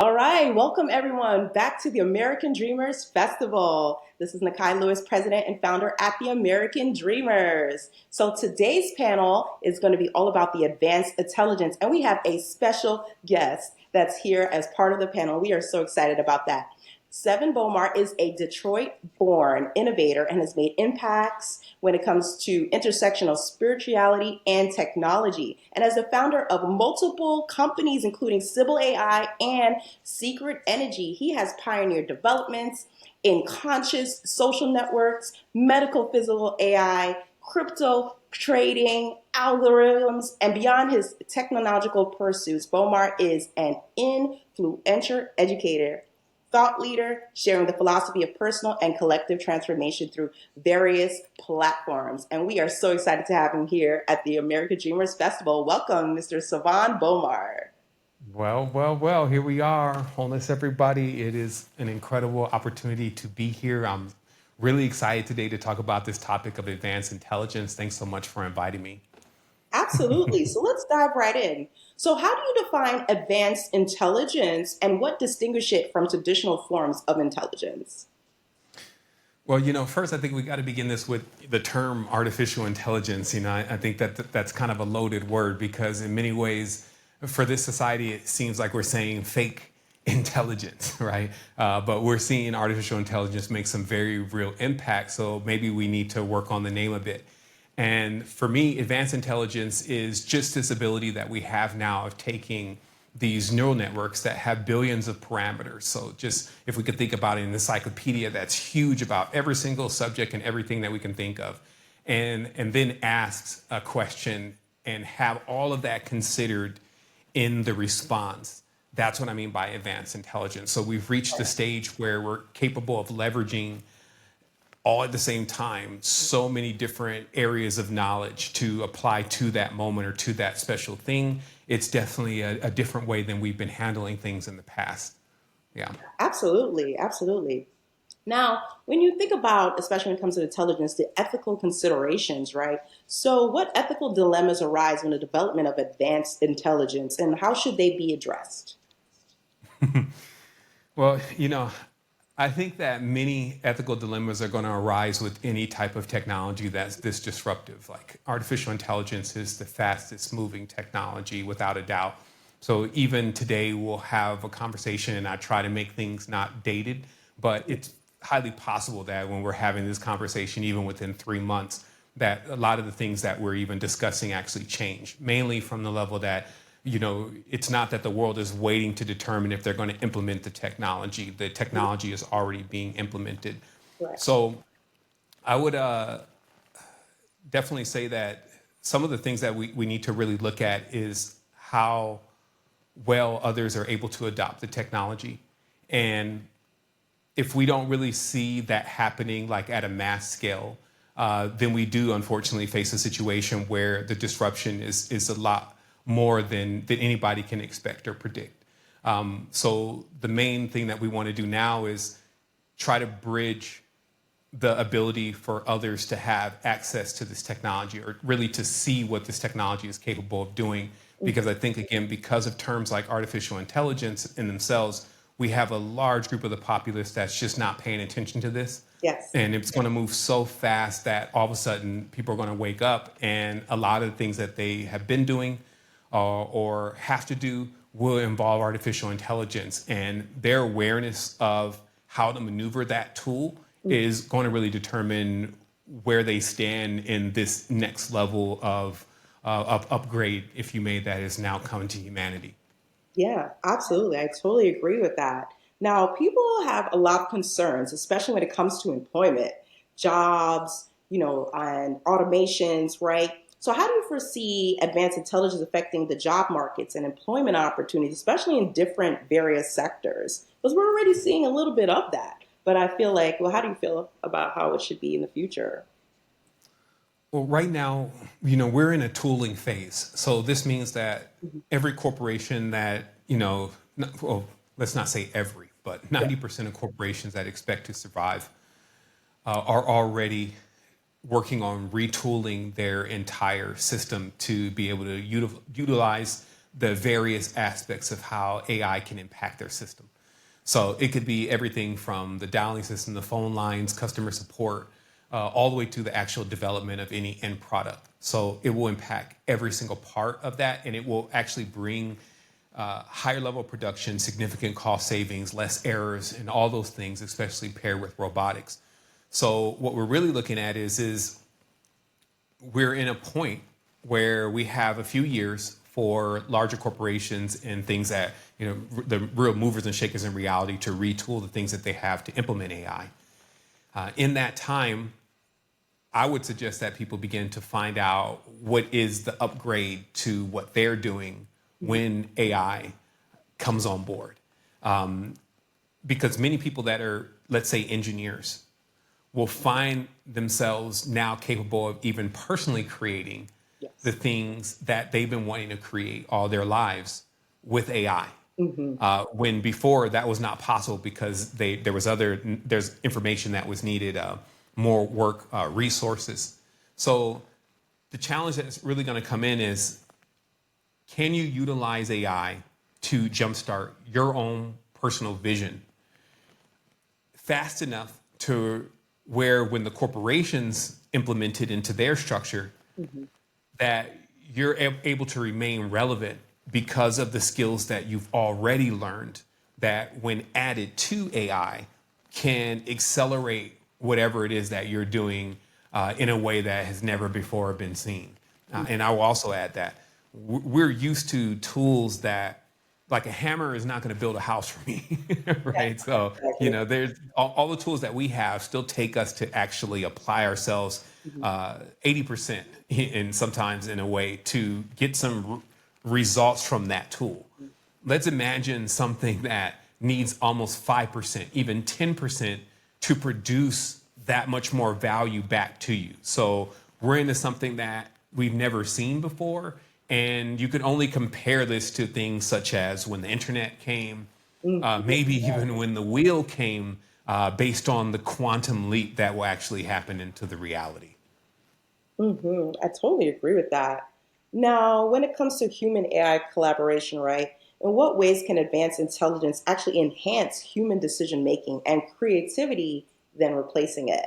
All right, welcome everyone back to the American Dreamers Festival. This is Nekei Lewis, president and founder at the American Dreamers. So today's panel is going to be all about the advanced intelligence, and we have a special guest that's here as part of the panel. We are so excited about that. Sevan Bomar is a Detroit-born innovator and has made impacts when it comes to intersectional spirituality and technology. And as the founder of multiple companies, including Sybil AI and Secret Energy, he has pioneered developments in conscious social networks, medical physical AI, crypto trading, algorithms, and beyond his technological pursuits, Bomar is an influential educator, thought leader, sharing the philosophy of personal and collective transformation through various platforms. And we are so excited to have him here at the American Dreamers Festival. Welcome, Mr. Sevan Bomar. Well, here we are. Wholeness, everybody. It is an incredible opportunity to be here. I'm really excited today to talk about this topic of advanced intelligence. Thanks so much for inviting me. Absolutely. So let's dive right in. So how do you define advanced intelligence and what distinguishes it from traditional forms of intelligence? Well, first, I think we got to begin this with the term artificial intelligence. I think that's kind of a loaded word because in many ways, for this society, it seems like we're saying fake intelligence, right? But we're seeing artificial intelligence make some very real impact. So maybe we need to work on the name a bit. And for me, advanced intelligence is just this ability that we have now of taking these neural networks that have billions of parameters. So just if we could think about an encyclopedia that's huge about every single subject and everything that we can think of, and then ask a question and have all of that considered in the response. That's what I mean by advanced intelligence. So we've reached the stage where we're capable of leveraging all at the same time, so many different areas of knowledge to apply to that moment or to that special thing. It's definitely a different way than we've been handling things in the past. Yeah. Absolutely, absolutely. Now, when you think about, especially when it comes to intelligence, the ethical considerations, right? So what ethical dilemmas arise in the development of advanced intelligence and how should they be addressed? Well, I think that many ethical dilemmas are going to arise with any type of technology that's this disruptive. Like artificial intelligence is the fastest moving technology without a doubt. So even today we'll have a conversation and I try to make things not dated, but it's highly possible that when we're having this conversation, even within 3 months, that a lot of the things that we're even discussing actually change, mainly from the level that it's not that the world is waiting to determine if they're going to implement the technology. The technology is already being implemented. Right. So I would definitely say that some of the things that we need to really look at is how well others are able to adopt the technology. And if we don't really see that happening like at a mass scale, then we do unfortunately face a situation where the disruption is a lot more than anybody can expect or predict. So the main thing that we want to do now is try to bridge the ability for others to have access to this technology, or really to see what this technology is capable of doing. Because I think, again, because of terms like artificial intelligence in themselves, we have a large group of the populace that's just not paying attention to this. Yes. And it's going to move so fast that all of a sudden people are going to wake up, and a lot of the things that they have been doing or have to do will involve artificial intelligence. And their awareness of how to maneuver that tool is going to really determine where they stand in this next level of upgrade, if you may, that is now coming to humanity. Yeah, absolutely. I totally agree with that. Now, people have a lot of concerns, especially when it comes to employment, jobs, and automations, right? So, how do you foresee advanced intelligence affecting the job markets and employment opportunities, especially in different various sectors? Because we're already seeing a little bit of that. But I feel like, well, how do you feel about how it should be in the future? Well, right now, we're in a tooling phase. So this means that Mhm. every corporation that, well, let's not say every, but Yeah. 90% of corporations that expect to survive are already working on retooling their entire system to be able to utilize the various aspects of how AI can impact their system. So it could be everything from the dialing system, the phone lines, customer support, all the way to the actual development of any end product. So it will impact every single part of that, and it will actually bring higher level production, significant cost savings, less errors, and all those things, especially paired with robotics. So what we're really looking at is we're in a point where we have a few years for larger corporations and things that, the real movers and shakers in reality, to retool the things that they have to implement AI. In that time, I would suggest that people begin to find out what is the upgrade to what they're doing when AI comes on board. Because many people that are, let's say, engineers, will find themselves now capable of even personally creating the Yes. things that they've been wanting to create all their lives with AI. Hmm. When before that was not possible because there's information that was needed, more work, resources. So the challenge that's really going to come in is, can you utilize AI to jumpstart your own personal vision fast enough to where, when the corporations implement it into their structure, Hmm. that you're able to remain relevant because of the skills that you've already learned, that when added to AI can accelerate whatever it is that you're doing in a way that has never before been seen. And I will also add that we're used to tools that, like a hammer is not going to build a house for me, Yes, right? So, exactly. there's all the tools that we have still take us to actually apply ourselves Hmm. 80% and sometimes in a way to get some results from that tool. Let's imagine something that needs almost 5%, even 10% to produce that much more value back to you. So we're into something that we've never seen before. And you can only compare this to things such as when the internet came, maybe even when the wheel came, based on the quantum leap that will actually happen into the reality. I totally agree with that. Now, when it comes to human AI collaboration, right, in what ways can advanced intelligence actually enhance human decision making and creativity than replacing it?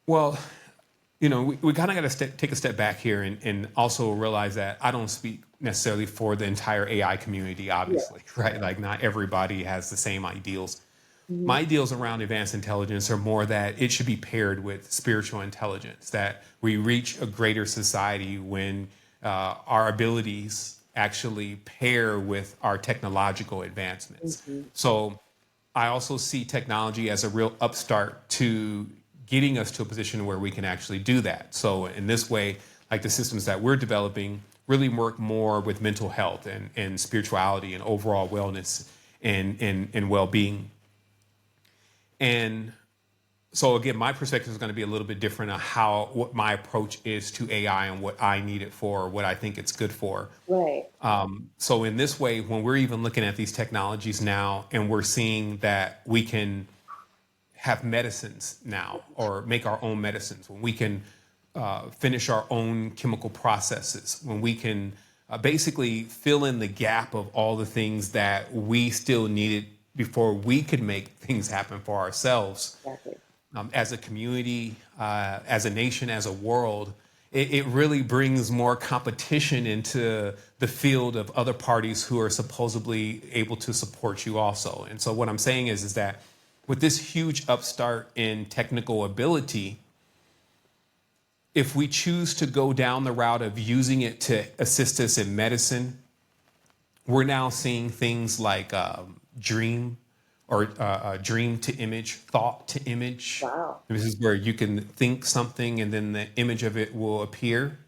Well, we kind of got to take a step back here and also realize that I don't speak necessarily for the entire AI community, Yeah. obviously, right? Like, not everybody has the same ideals. Mhm. My ideals around advanced intelligence are more that it should be paired with spiritual intelligence, that we reach a greater society when our abilities actually pair with our technological advancements. Mhm. So I also see technology as a real upstart to getting us to a position where we can actually do that. So in this way, like, the systems that we're developing really work more with mental health and spirituality and overall wellness and well-being. And So again, my perspective is going to be a little bit different on how what my approach is to AI and what I need it for, what I think it's good for. Right. So in this way, when we're even looking at these technologies now, and we're seeing that we can have medicines now or make our own medicines, when we can finish our own chemical processes, when we can basically fill in the gap of all the things that we still needed before we could make things happen for ourselves Exactly. as a community, as a nation, as a world, it really brings more competition into the field of other parties who are supposedly able to support you also. And so what I'm saying is that with this huge upstart in technical ability, if we choose to go down the route of using it to assist us in medicine, we're now seeing things like dream or dream to image, thought to image. Wow. This is where you can think something and then the image of it will appear.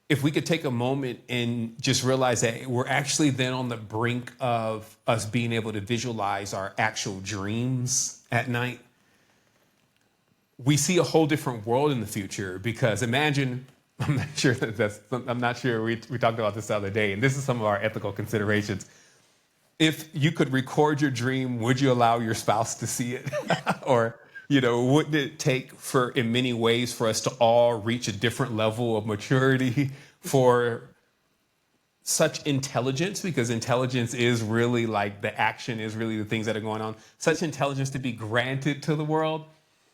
If we could take a moment and just realize that we're actually then on the brink of us being able to visualize our actual dreams at night, we see a whole different world in the future. Because imagine, I'm not sure, we talked about this the other day, and this is some of our ethical considerations. If you could record your dream, would you allow your spouse to see it? Or, wouldn't it take in many ways for us to all reach a different level of maturity for such intelligence? Because intelligence is really like the action is really the things that are going on. Such intelligence to be granted to the world.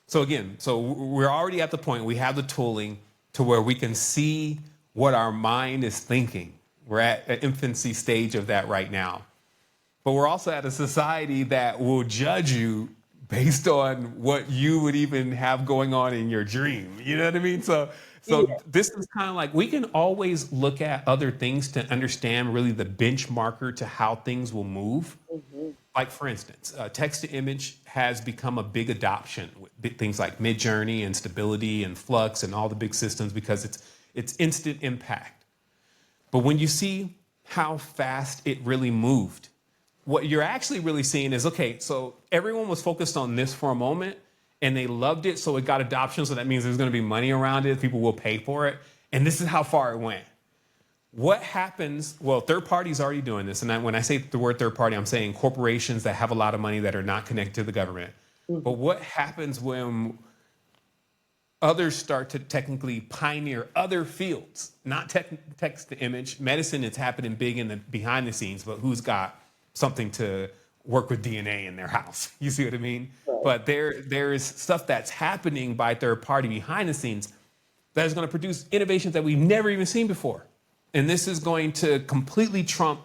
So again, we're already at the point, we have the tooling to where we can see what our mind is thinking. We're at an infancy stage of that right now. But we're also at a society that will judge you based on what you would even have going on in your dream. You know what I mean? So Yeah. this is kind of like we can always look at other things to understand really the benchmarker to how things will move. Hmm. Like for instance, text to image has become a big adoption with things like Midjourney and Stability and Flux and all the big systems because it's instant impact. But when you see how fast it really moved, what you're actually really seeing is, okay, so everyone was focused on this for a moment and they loved it, so it got adoption, so that means there's going to be money around it, people will pay for it, and this is how far it went. What happens, well, third parties are already doing this, and when I say the word third party, I'm saying corporations that have a lot of money that are not connected to the government. But what happens when others start to technically pioneer other fields, not text to image? Medicine is happening big in the behind the scenes, but who's got something to work with DNA in their house? You see what I mean? Right. But there is stuff that's happening by third party behind the scenes that is going to produce innovations that we've never even seen before. And this is going to completely trump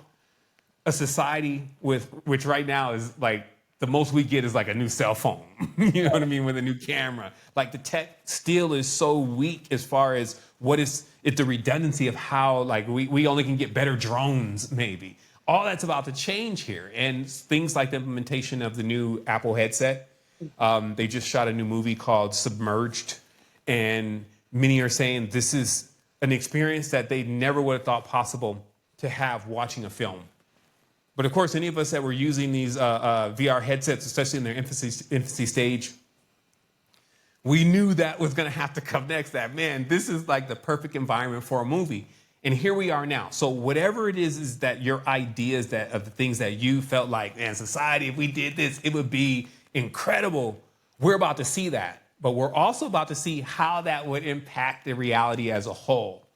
a society which right now is like the most we get is like a new cell phone. You know what I mean? With a new camera. Like the tech still is so weak as far as the redundancy of how like we only can get better drones maybe. All that's about to change here. And things like the implementation of the new Apple headset. They just shot a new movie called Submerged. And many are saying this is an experience that they never would have thought possible to have watching a film. But of course, any of us that were using these VR headsets, especially in their infancy stage, we knew that was going to have to come next. That, man, this is like the perfect environment for a movie. And here we are now. So whatever it is that your ideas of the things that you felt like, man, society, if we did this, it would be incredible. We're about to see that. But we're also about to see how that would impact the reality as a whole.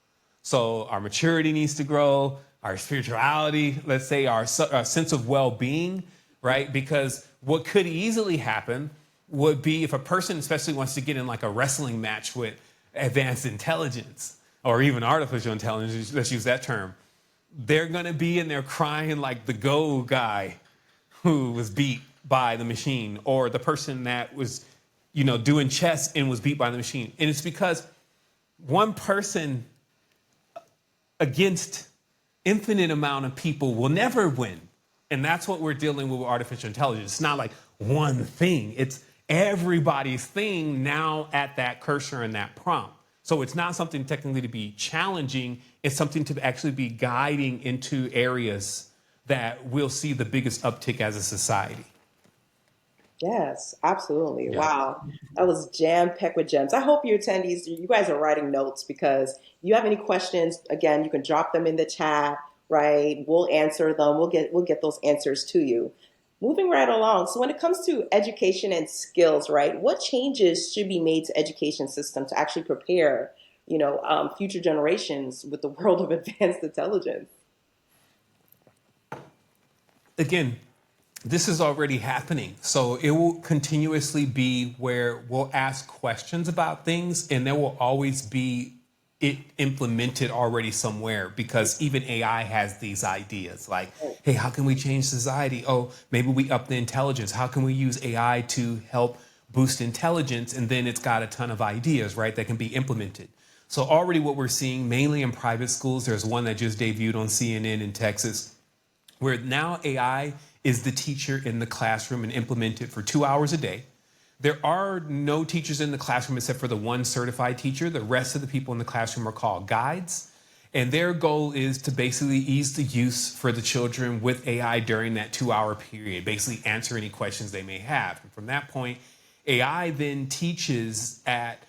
So our maturity needs to grow, our spirituality, let's say our sense of well-being, right? Because what could easily happen would be if a person especially wants to get in like a wrestling match with advanced intelligence or even artificial intelligence, let's use that term, they're going to be in there crying like the Go guy who was beat by the machine, or the person that was, doing chess and was beat by the machine. And it's because one person against infinite amount of people will never win. And that's what we're dealing with artificial intelligence. It's not like one thing. It's everybody's thing now at that cursor and that prompt. So it's not something technically to be challenging. It's something to actually be guiding into areas that we'll see the biggest uptick as a society. Yes, absolutely. Yeah. Wow. That was jam-packed with gems. I hope your attendees, you guys are writing notes because if you have any questions, again, you can drop them in the chat, right? We'll answer them. We'll get those answers to you. Moving right along. So when it comes to education and skills, right, what changes should be made to education system to actually prepare, future generations with the world of advanced intelligence? Again, this is already happening. So it will continuously be where we'll ask questions about things and there will always be it implemented already somewhere because even AI has these ideas like, hey, how can we change society? Oh, maybe we up the intelligence. How can we use AI to help boost intelligence? And then it's got a ton of ideas, right, that can be implemented. So already what we're seeing mainly in private schools, there's one that just debuted on CNN in Texas where now AI is the teacher in the classroom and implemented for 2 hours a day. There are no teachers in the classroom except for the one certified teacher. The rest of the people in the classroom are called guides. And their goal is to basically ease the use for the children with AI during that 2 hour period, basically answer any questions they may have. And from that point, AI then teaches at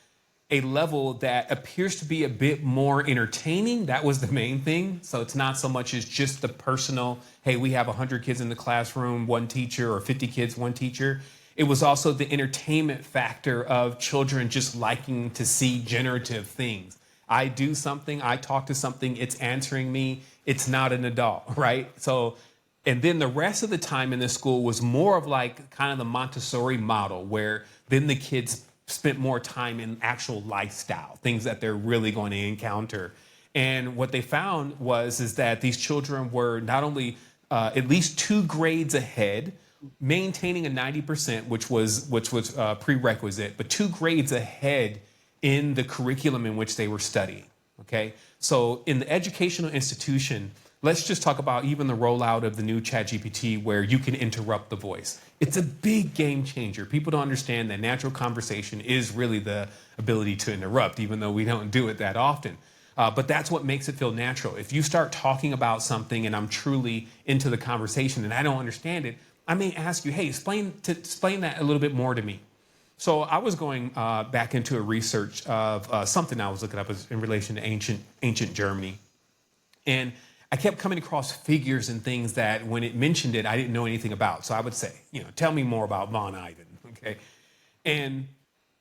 a level that appears to be a bit more entertaining. That was the main thing. So it's not so much as just the personal, hey, we have 100 kids in the classroom, one teacher, or 50 kids, one teacher. It was also the entertainment factor of children just liking to see generative things. I do something, I talk to something, it's answering me, it's not an adult, right? So, and then the rest of the time in the school was more of like kind of the Montessori model where then the kids spent more time in actual lifestyle, things that they're really going to encounter. And what they found was is that these children were not only at least 2 grades ahead, maintaining a 90%, which was prerequisite, but 2 grades ahead in the curriculum in which they were studying. Okay, so in the educational institution, let's just talk about even the rollout of the new ChatGPT where you can interrupt the voice. It's a big game changer. People don't understand that natural conversation is really the ability to interrupt, even though we don't do it that often. But that's what makes it feel natural. If you start talking about something and I'm truly into the conversation and I don't understand it, I may ask you, hey, explain that a little bit more to me. So I was going back into a research of something I was looking up in relation to ancient Germany. And I kept coming across figures and things that when it mentioned it, I didn't know anything about. So I would say, tell me more about Von Ivan, okay? And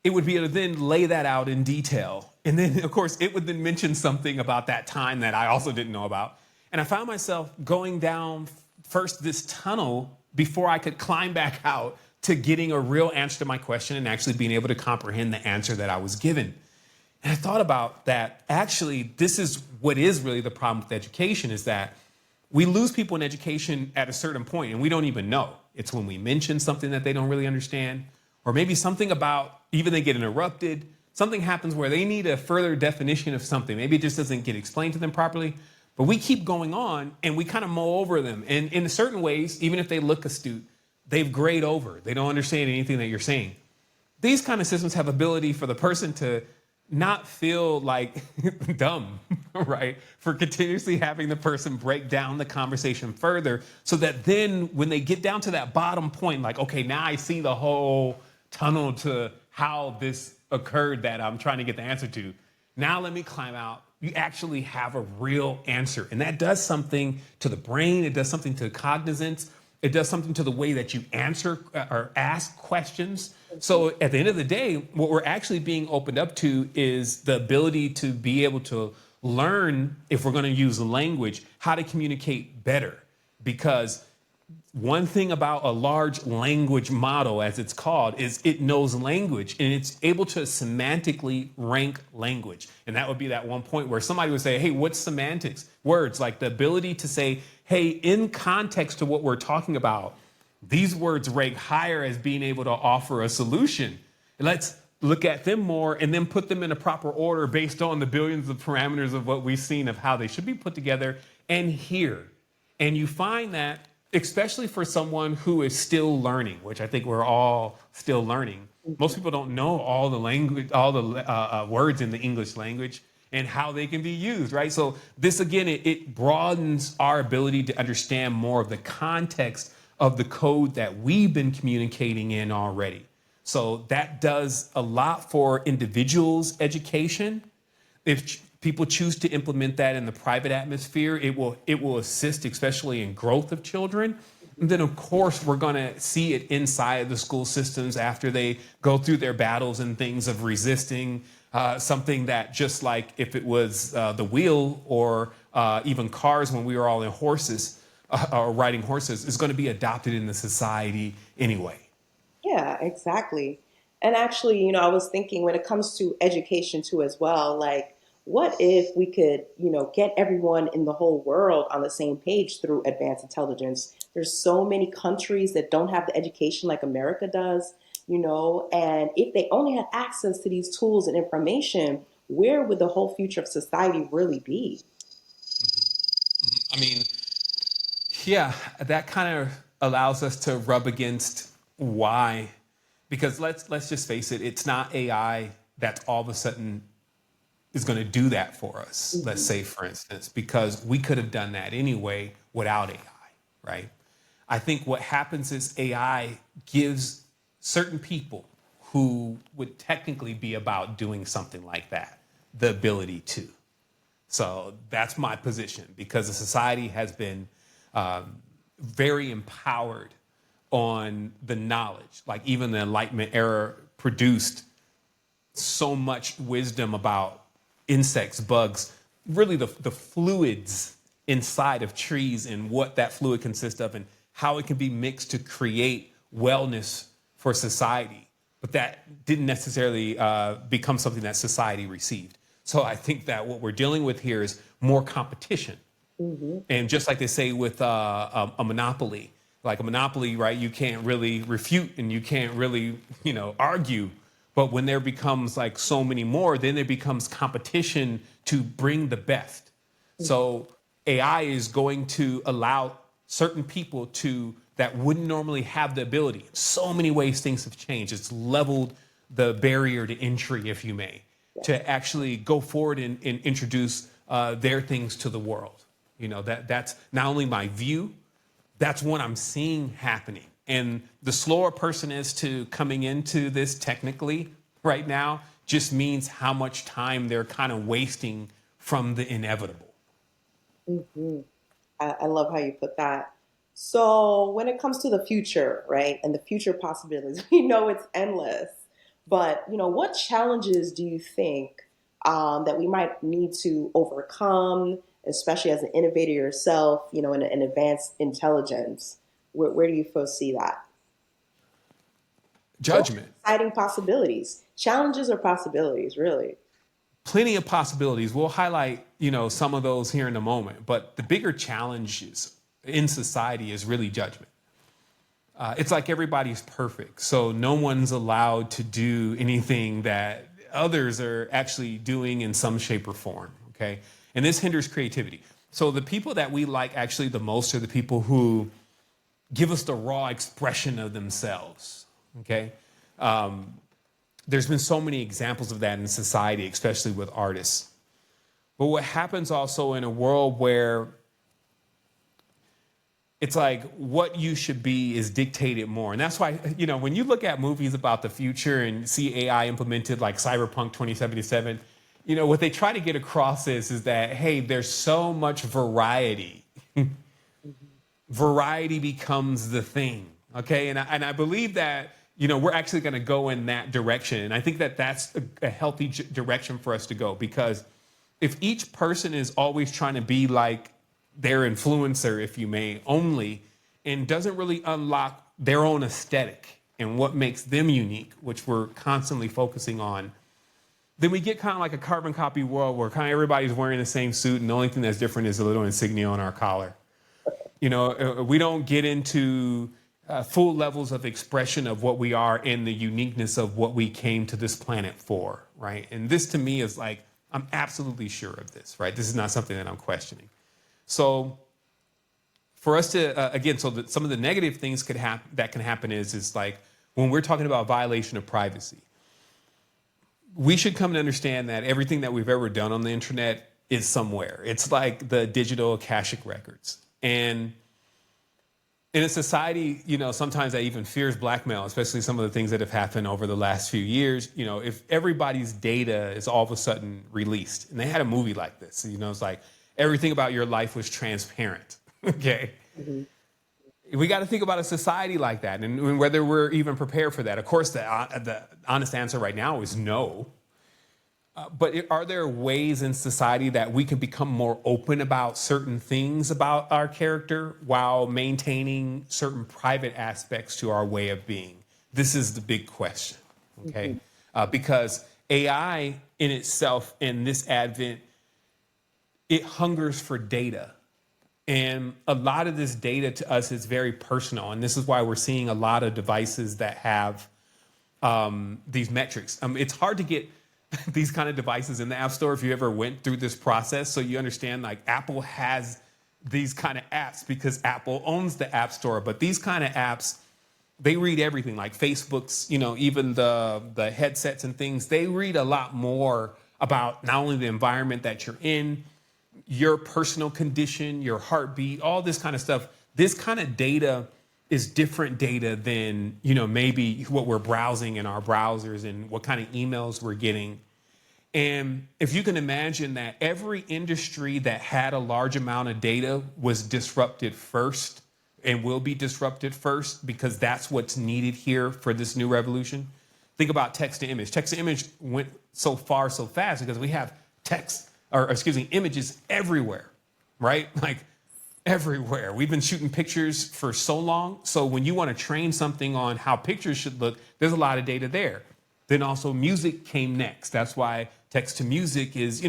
it would be able to then lay that out in detail. And then, of course, it would then mention something about that time that I also didn't know about. And I found myself going down first this tunnel before I could climb back out to getting a real answer to my question and actually being able to comprehend the answer that I was given. And I thought about that. Actually, this is what is really the problem with education is that we lose people in education at a certain point and we don't even know. It's when we mention something that they don't really understand, or maybe something about even they get interrupted. Something happens where they need a further definition of something. Maybe it just doesn't get explained to them properly, but we keep going on and we kind of mow over them. And in certain ways, even if they look astute, they've grayed over. They don't understand anything that you're saying. These kind of systems have ability for the person to not feel like dumb, right? For continuously having the person break down the conversation further so that then when they get down to that bottom point, like, okay, now I see the whole tunnel to how this occurred that I'm trying to get the answer to. Now let me climb out. You actually have a real answer. And that does something to the brain. It does something to cognizance. It does something to the way that you answer or ask questions. So at the end of the day, what we're actually being opened up to is the ability to be able to learn, if we're going to use language, how to communicate better. Because one thing about a large language model, as it's called, is it knows language and it's able to semantically rank language. And that would be that one point where somebody would say, hey, what's semantics? Words, like the ability to say, hey, in context to what we're talking about, these words rank higher as being able to offer a solution. And let's look at them more and then put them in a proper order based on the billions of parameters of what we've seen of how they should be put together and here. And you find that especially for someone who is still learning, which I think we're all still learning. Most people don't know all the language, all the words in the English language and how they can be used, right? So this, again, it broadens our ability to understand more of the context of the code that we've been communicating in already. So that does a lot for individuals' education. If people choose to implement that in the private atmosphere, it will assist, especially in growth of children. And then, of course, we're going to see it inside the school systems after they go through their battles and things of resisting something that, just like if it was the wheel or even cars when we were all in horses or riding horses, is going to be adopted in the society anyway. Yeah, exactly. And actually, I was thinking when it comes to education too as well, like what if we could, get everyone in the whole world on the same page through advanced intelligence? There's so many countries that don't have the education like America does, and if they only had access to these tools and information, where would the whole future of society really be? I mean, yeah, that kind of allows us to rub against why, because let's just face it, it's not AI that's all of a sudden is going to do that for us. Let's Hmm. say, for instance, because we could have done that anyway without AI, right? I think what happens is AI gives certain people who would technically be about doing something like that the ability to. So that's my position because the society has been very empowered on the knowledge. Like even the Enlightenment era produced so much wisdom about insects, bugs, really the fluids inside of trees and what that fluid consists of and how it can be mixed to create wellness for society. But that didn't necessarily become something that society received. So I think that what we're dealing with here is more competition. Hmm. And just like they say with a monopoly, like a monopoly, right? You can't really refute and you can't really, argue. But when there becomes like so many more, then there becomes competition to bring the best. So AI is going to allow certain people to that wouldn't normally have the ability. In so many ways, things have changed. It's leveled the barrier to entry, if you may, to actually go forward and introduce their things to the world. That's not only my view, that's what I'm seeing happening. And the slower a person is to coming into this technically right now just means how much time they're kind of wasting from the inevitable. Hmm. I love how you put that. So, when it comes to the future, right, and the future possibilities, we know it's endless. But, what challenges do you think that we might need to overcome, especially as an innovator yourself, in advanced intelligence? Where do you foresee that? Or Judgment. exciting possibilities? Challenges or possibilities, really? Plenty of possibilities. We'll highlight, some of those here in a moment. But the bigger challenges in society is really judgment. It's like everybody's perfect. So no one's allowed to do anything that others are actually doing in some shape or form. Okay. And this hinders creativity. So the people that we like actually the most are the people who give us the raw expression of themselves. Okay. There's been so many examples of that in society, especially with artists. But what happens also in a world where it's like what you should be is dictated more. And that's why, when you look at movies about the future and see AI implemented like Cyberpunk 2077, what they try to get across is that, hey, there's so much variety. Variety becomes the thing. Okay. And I believe that, we're actually going to go in that direction. And I think that that's a healthy direction for us to go because if each person is always trying to be like their influencer, if you may, only, and doesn't really unlock their own aesthetic and what makes them unique, which we're constantly focusing on, then we get kind of like a carbon copy world where kind of everybody's wearing the same suit and the only thing that's different is a little insignia on our collar. We don't get into full levels of expression of what we are and the uniqueness of what we came to this planet for, right? And this to me is like, I'm absolutely sure of this, right? This is not something that I'm questioning. So for us to again, so that some of the negative things that can happen is like when we're talking about violation of privacy, we should come to understand that everything that we've ever done on the internet is somewhere. It's like the digital Akashic records, and In a society, sometimes that even fears blackmail, especially some of the things that have happened over the last few years. If everybody's data is all of a sudden released, and they had a movie like this, it's like everything about your life was transparent. Okay. Mm-hmm. We got to think about a society like that and whether we're even prepared for that. Of course, the honest answer right now is no. But are there ways in society that we can become more open about certain things about our character while maintaining certain private aspects to our way of being? This is the big question, okay? Because AI in itself, in this advent, it hungers for data. And a lot of this data to us is very personal. And this is why we're seeing a lot of devices that have these metrics. It's hard to get these kind of devices in the App Store if you ever went through this process. So you understand, like, Apple has these kind of apps because Apple owns the App Store. But these kind of apps, they read everything, like Facebook's, even the headsets and things. They read a lot more about not only the environment that you're in, your personal condition, your heartbeat, all this kind of stuff. This kind of data is different data than, maybe what we're browsing in our browsers and what kind of emails we're getting. And if you can imagine that every industry that had a large amount of data was disrupted first and will be disrupted first because that's what's needed here for this new revolution. Think about text to image. Text to image went so far so fast because we have images everywhere, right? Like, everywhere. We've been shooting pictures for so long. So when you want to train something on how pictures should look, there's a lot of data there. Then also music came next. That's why text to music is,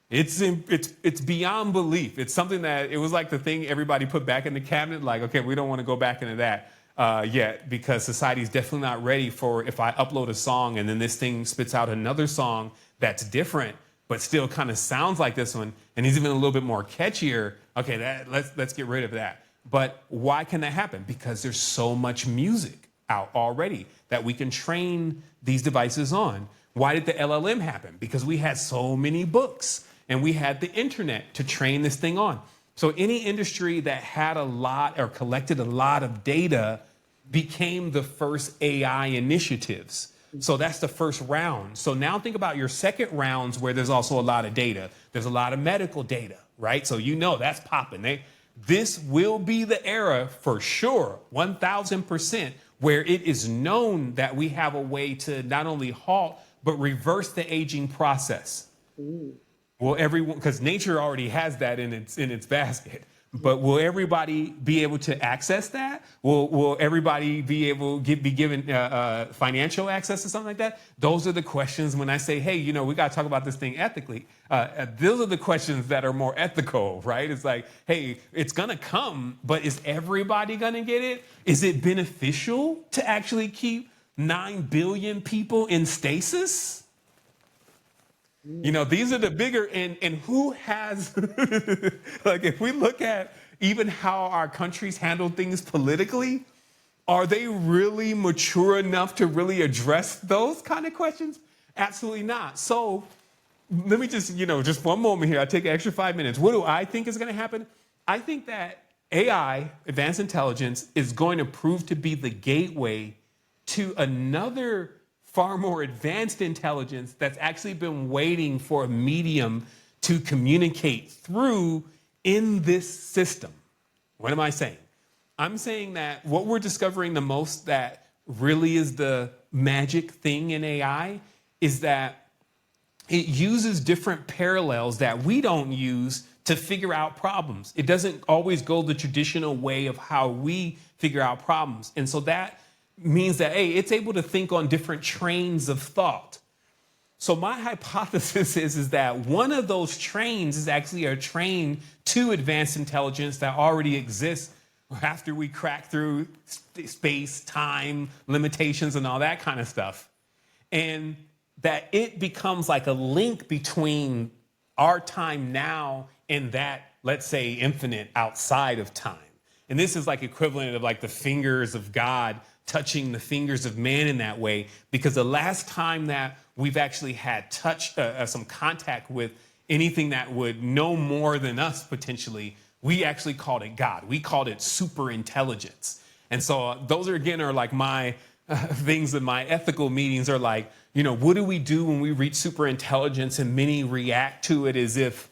it's beyond belief. It's something that it was like the thing everybody put back in the cabinet. Like, okay, we don't want to go back into that yet because society's definitely not ready for if I upload a song and then this thing spits out another song that's different, but still kind of sounds like this one, and is even a little bit more catchier. Okay, let's get rid of that. But why can that happen? Because there's so much music out already that we can train these devices on. Why did the LLM happen? Because we had so many books, and we had the internet to train this thing on. So any industry that had a lot or collected a lot of data became the first AI initiatives. So that's the first round. So now think about your second rounds where there's also a lot of data. There's a lot of medical data, right? So that's popping. This will be the era for sure, 1,000%, where it is known that we have a way to not only halt, but reverse the aging process. Ooh. Will everyone, because nature already has that in its basket. But will everybody be able to access that? Will everybody be able to be given financial access to something like that? Those are the questions when I say, hey, we got to talk about this thing ethically. Those are the questions that are more ethical, right? It's like, hey, it's going to come, but is everybody going to get it? Is it beneficial to actually keep 9 billion people in stasis? These are the bigger, and who has, like, if we look at even how our countries handle things politically, are they really mature enough to really address those kind of questions? Absolutely not. So let me just one moment here. I'll take an extra 5 minutes. What do I think is going to happen? I think that AI, advanced intelligence, is going to prove to be the gateway to another far more advanced intelligence that's actually been waiting for a medium to communicate through in this system. What am I saying? I'm saying that what we're discovering the most that really is the magic thing in AI is that it uses different parallels that we don't use to figure out problems. It doesn't always go the traditional way of how we figure out problems. And so that means that, hey, it's able to think on different trains of thought. So my hypothesis is that one of those trains is actually a train to advanced intelligence that already exists after we crack through space, time, limitations, and all that kind of stuff. And that it becomes like a link between our time now and that, let's say, infinite outside of time. And this is like equivalent of like the fingers of God touching the fingers of man in that way, because the last time that we've actually had some contact with anything that would know more than us potentially We actually called it God. We called it super intelligence. And so those are, again, are like my things in my ethical meetings are like, what do we do when we reach super intelligence and many react to it as if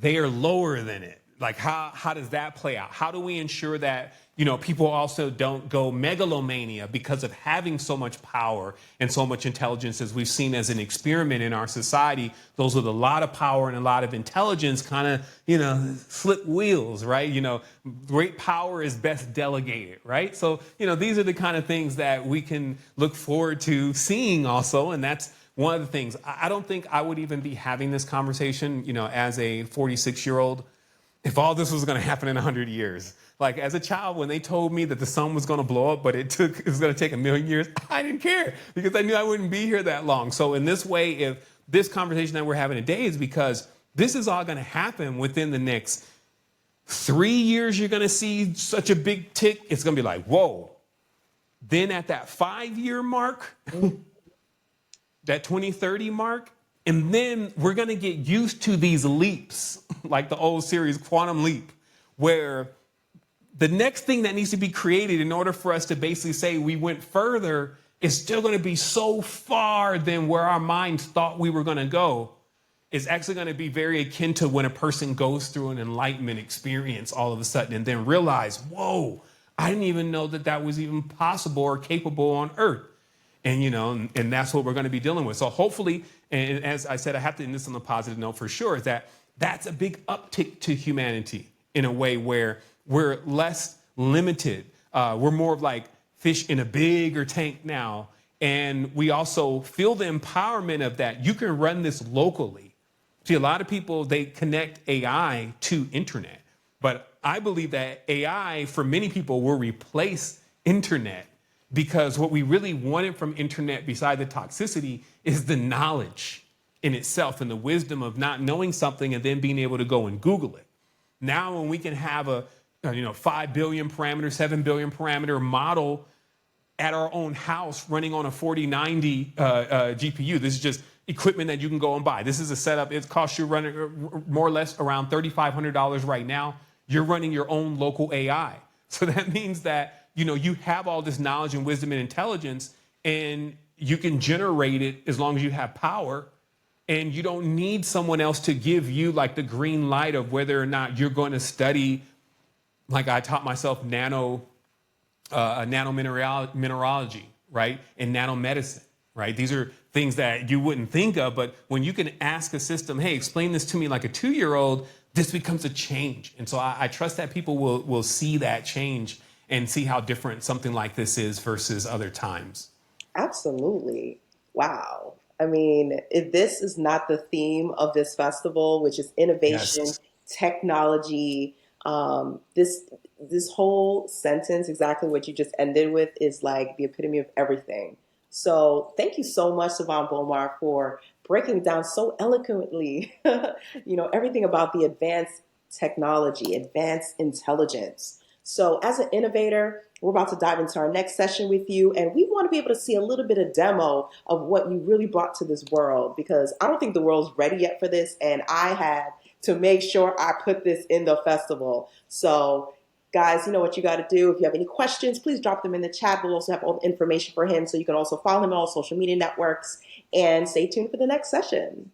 they are lower than it? Like, how does that play out? How do we ensure that, people also don't go megalomania because of having so much power and so much intelligence as we've seen as an experiment in our society? Those with a lot of power and a lot of intelligence kind of, slip wheels, right? Great power is best delegated, right? So, these are the kind of things that we can look forward to seeing also. And that's one of the things. I don't think I would even be having this conversation, as a 46-year-old, if all this was going to happen in 100 years. Like, as a child, when they told me that the sun was going to blow up, but it was going to take 1,000,000 years, I didn't care because I knew I wouldn't be here that long. So in this way, if this conversation that we're having today is because this is all going to happen within the next 3 years, you're going to see such a big tick. It's going to be like, whoa. Then at that 5-year mark, that 2030 mark, and then we're going to get used to these leaps, like the old series Quantum Leap, where the next thing that needs to be created in order for us to basically say we went further is still going to be so far than where our minds thought we were going to go. It's actually going to be very akin to when a person goes through an enlightenment experience all of a sudden and then realize, whoa, I didn't even know that that was even possible or capable on Earth. And that's what we're going to be dealing with. So hopefully, and as I said, I have to end this on a positive note for sure, is that that's a big uptick to humanity in a way where we're less limited. We're more of like fish in a bigger tank now. And we also feel the empowerment of that. You can run this locally. See, a lot of people, they connect AI to internet. But I believe that AI, for many people, will replace internet. Because what we really wanted from internet, beside the toxicity, is the knowledge in itself and the wisdom of not knowing something and then being able to go and Google it. Now, when we can have a 5 billion parameter, 7 billion parameter model at our own house running on a 4090 GPU, this is just equipment that you can go and buy. This is a setup. It costs you running more or less around $3,500 right now. You're running your own local AI. So that means that you have all this knowledge and wisdom and intelligence, and you can generate it as long as you have power, and you don't need someone else to give you like the green light of whether or not you're going to study, like I taught myself, nanomineralogy, right? And nanomedicine, right? These are things that you wouldn't think of, but when you can ask a system, hey, explain this to me like a 2-year-old, this becomes a change. And so I trust that people will see that change and see how different something like this is versus other times. Absolutely. Wow. I mean, if this is not the theme of this festival, which is innovation, Yes. technology, this whole sentence, exactly what you just ended with, is like the epitome of everything. So thank you so much, Sevan Bomar, for breaking down so eloquently, everything about the advanced technology, advanced intelligence. So as an innovator, we're about to dive into our next session with you, and we want to be able to see a little bit of demo of what you really brought to this world, because I don't think the world's ready yet for this, and I had to make sure I put this in the festival. So guys, you know what you got to do. If you have any questions, please drop them in the chat. We'll also have all the information for him, so you can also follow him on all social media networks, and stay tuned for the next session.